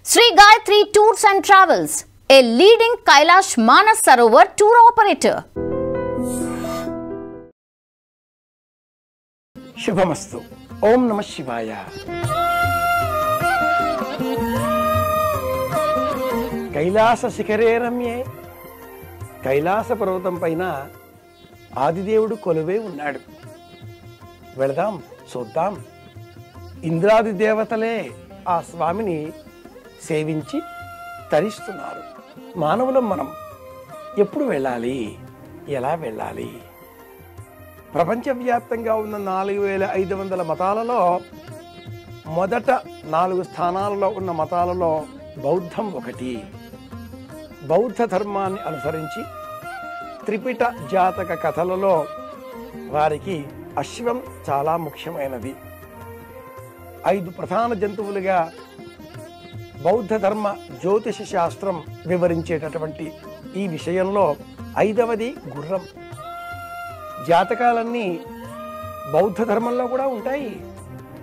Sri Gayatri Tours and Travels, a leading Kailash Manas Sarovar tour operator. శుభమస్తు. ఓం నమ శివాయ. కైలాస శిఖరే రమ్యే. కైలాస పర్వతం పైన ఆదిదేవుడు కొలువై ఉన్నాడు. వెళదాం, చూద్దాం. ఇంద్రాది దేవతలే ఆ స్వామిని సేవించి తరిస్తున్నారు. మానవులం మనం ఎప్పుడు వెళ్ళాలి, ఎలా వెళ్ళాలి? ప్రపంచవ్యాప్తంగా ఉన్న 4500 మతాలలో మొదట 4 స్థానాలలో ఉన్న మతాలలో బౌద్ధం ఒకటి. బౌద్ధ ధర్మాన్ని అనుసరించి త్రిపిట జాతక కథలలో వారికి అశ్వం చాలా ముఖ్యమైనది. 5 ప్రధాన జంతువులుగా బౌద్ధ ధర్మ జ్యోతిష శాస్త్రం వివరించేటటువంటి ఈ విషయంలో 5వది గుర్రం. జాతకాలన్నీ బౌద్ధ ధర్మంలో కూడా ఉంటాయి.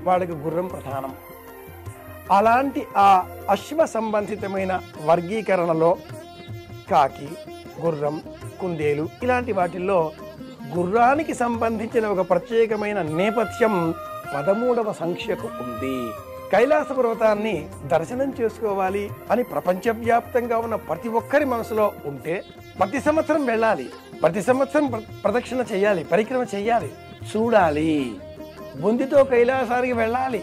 వాళ్ళకి గుర్రం ప్రధానం. అలాంటి ఆ అశ్వ సంబంధితమైన వర్గీకరణలో కాకి, గుర్రం, కుందేలు ఇలాంటి వాటిల్లో గుర్రానికి సంబంధించిన ఒక ప్రత్యేకమైన నేపథ్యం 13వ సంఖ్యకు ఉంది. కైలాస పర్వతాన్ని దర్శనం చేసుకోవాలి అని ప్రపంచవ్యాప్తంగా ఉన్న ప్రతి ఒక్కరి మనసులో ఉంటే ప్రతి సంవత్సరం వెళ్ళాలి, ప్రతి సంవత్సరం ప్రదక్షిణ చేయాలి, పరిక్రమ చేయాలి, చూడాలి, బొందితో కైలాసానికి వెళ్ళాలి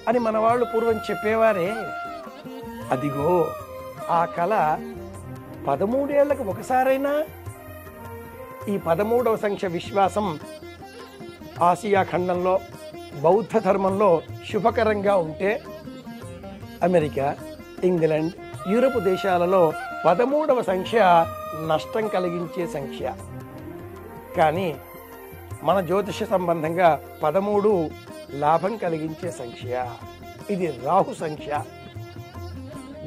అని మన వాళ్ళు పూర్వం చెప్పేవారే. అదిగో ఆ కళ 13 ఏళ్లకు ఒకసారైనా ఈ 13వ సంఖ్య విశ్వాసం ఆసియా ఖండంలో బౌద్ధ ధర్మంలో శుభకరంగా ఉంటే అమెరికా, ఇంగ్లాండ్, యూరప్ దేశాలలో 13వ సంఖ్య నష్టం కలిగించే సంఖ్య. కానీ మన జ్యోతిష సంబంధంగా 13 లాభం కలిగించే సంఖ్య. ఇది రాహు సంఖ్య,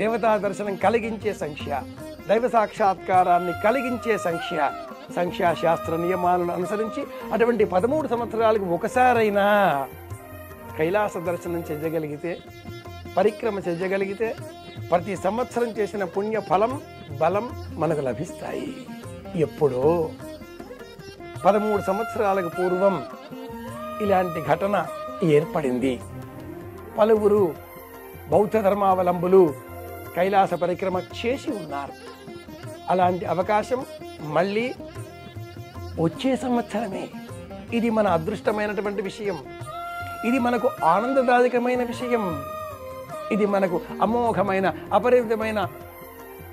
దేవతా దర్శనం కలిగించే సంఖ్య, దైవ సాక్షాత్కారాన్ని కలిగించే సంఖ్య. సంఖ్యాశాస్త్ర నియమాలను అనుసరించి అటువంటి 13 సంవత్సరాలకు ఒకసారైనా కైలాస దర్శనం చేయగలిగితే, పరిక్రమ చేయగలిగితే ప్రతి సంవత్సరం చేసిన పుణ్య ఫలం, బలం మనకు లభిస్తాయి. ఎప్పుడో 13 సంవత్సరాలకు పూర్వం ఇలాంటి ఘటన ఏర్పడింది. పలువురు బౌద్ధ ధర్మావలంబులు కైలాస పరిక్రమ చేసి ఉన్నారు. అలాంటి అవకాశం మళ్ళీ వచ్చే సంవత్సరమే. ఇది మన అదృష్టమైనటువంటి విషయం. ఇది మనకు ఆనందదాయకమైన విషయం. ఇది మనకు అమోఘమైన, అపరిమితమైన,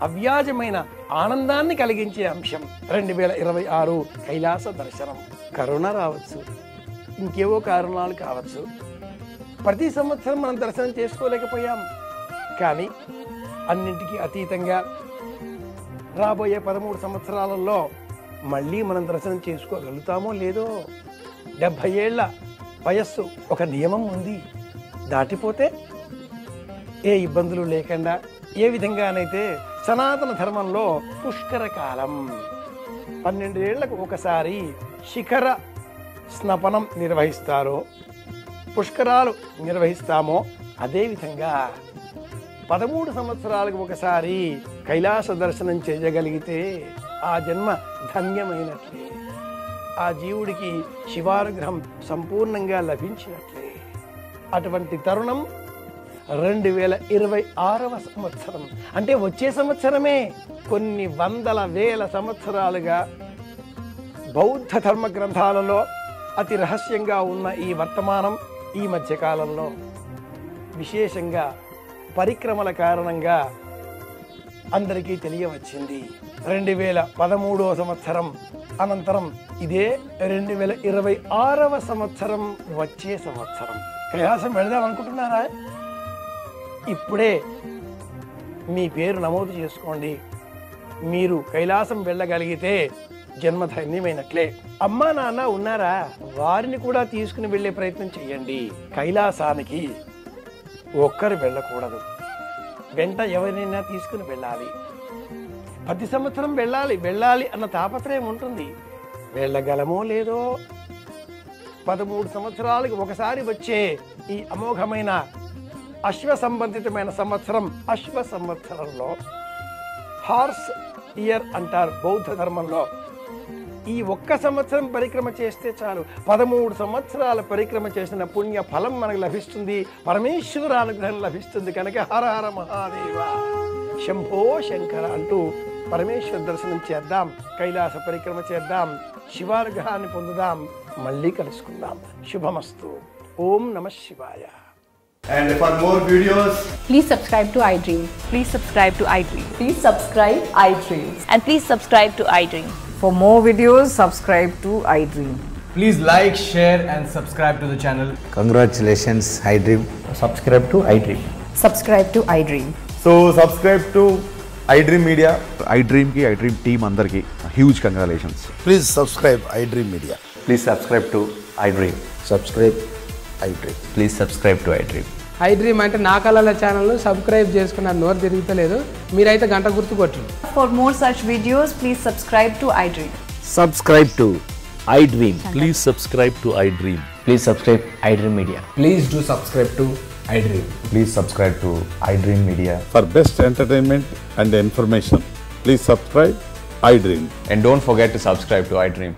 అవ్యాజమైన ఆనందాన్ని కలిగించే అంశం. 2026 కైలాస దర్శనం. కరోనా రావచ్చు, ఇంకేవో కారణాలు కావచ్చు. ప్రతి సంవత్సరం మనం దర్శనం చేసుకోలేకపోయాం. కానీ అన్నింటికీ అతీతంగా రాబోయే 13 సంవత్సరాలలో మళ్ళీ మనం దర్శనం చేసుకోగలుగుతామో లేదో. 70 ఏళ్ల వయస్సు ఒక నియమం ఉంది. దాటిపోతే ఏ ఇబ్బందులు లేకుండా ఏ విధంగానైతే సనాతన ధర్మంలో పుష్కర కాలం 12 ఏళ్లకు ఒకసారి శిఖర స్నపనం నిర్వహిస్తారో, పుష్కరాలు నిర్వహిస్తామో అదేవిధంగా 13 సంవత్సరాలకు ఒకసారి కైలాస దర్శనం చేయగలిగితే ఆ జన్మ ధన్యమైనట్లే. ఆ జీవుడికి శివానుగ్రహం సంపూర్ణంగా లభించినట్లే. అటువంటి తరుణం 2026వ సంవత్సరం. అంటే వచ్చే సంవత్సరమే. కొన్ని వందల వేల సంవత్సరాలుగా బౌద్ధ ధర్మ గ్రంథాలలో అతి రహస్యంగా ఉన్న ఈ వర్తమానం ఈ మధ్యకాలంలో విశేషంగా పరిక్రమల కారణంగా అందరికీ తెలియవచ్చింది. 2013వ సంవత్సరం అనంతరం ఇదే 2026వ సంవత్సరం వచ్చే సంవత్సరం. కైలాసం వెళదాం అనుకుంటున్నారా? ఇప్పుడే మీ పేరు నమోదు చేసుకోండి. మీరు కైలాసం వెళ్ళగలిగితే జన్మధన్యమైనట్లే. అమ్మా నాన్న ఉన్నారా? వారిని కూడా తీసుకుని వెళ్ళే ప్రయత్నం చేయండి. కైలాసానికి ఒక్కరు వెళ్ళకూడదు. వెంట ఎవరినైనా తీసుకుని వెళ్ళాలి. ప్రతి సంవత్సరం వెళ్ళాలి అన్న తాపత్రయం ఉంటుంది. వెళ్ళగలమో లేదో. 13 సంవత్సరాలకు ఒకసారి వచ్చే ఈ అమోఘమైన అశ్వ సంబంధితమైన సంవత్సరం. అశ్వ సంవత్సరంలో హార్స్ ఇయర్ అంటారు బౌద్ధ ధర్మంలో. ఈ ఒక్క సంవత్సరం పరిక్రమ చేస్తే చాలు, 13 సంవత్సరాల పరిక్రమ చేసిన పుణ్య ఫలం మనకు లభిస్తుంది, పరమేశ్వర అనుగ్రహం లభిస్తుంది. కనుక హర హర మహాదేవ శంభో శంకర అంటూ పరమేశ్వర దర్శనం చేద్దాం, కైలాస పరిక్రమ చేద్దాం, శివానుగ్రహాన్ని పొందుదాం. మళ్ళీ కలుసుకుందాం. శుభమస్తు. ఓం నమః శివాయ. And for more videos, Please subscribe to iDream. Please subscribe to iDream. Please subscribe iDream. And please subscribe to iDream. For more videos, subscribe to iDream. please like, share and subscribe to the channel. Congratulations, iDream. Subscribe to iDream. Subscribe to iDream. So subscribe to iDream Media. iDream ki iDream team andarki huge congratulations. Please subscribe iDream Media. Please subscribe to iDream. Subscribe iDream. Please subscribe to iDream. iDream అంటే నా కళల channel subscribe చేసుకున్నారు, నోరు తిరుగుతలేదు, మీరైతే గంట గుర్తు కొట్టండి. For more such videos, please subscribe to iDream. Subscribe to iDream. Please subscribe to iDream. Please subscribe iDream Media. Please do subscribe to iDream. Please subscribe to iDream Media. For best entertainment and information, please subscribe iDream. And don't forget to subscribe to iDream.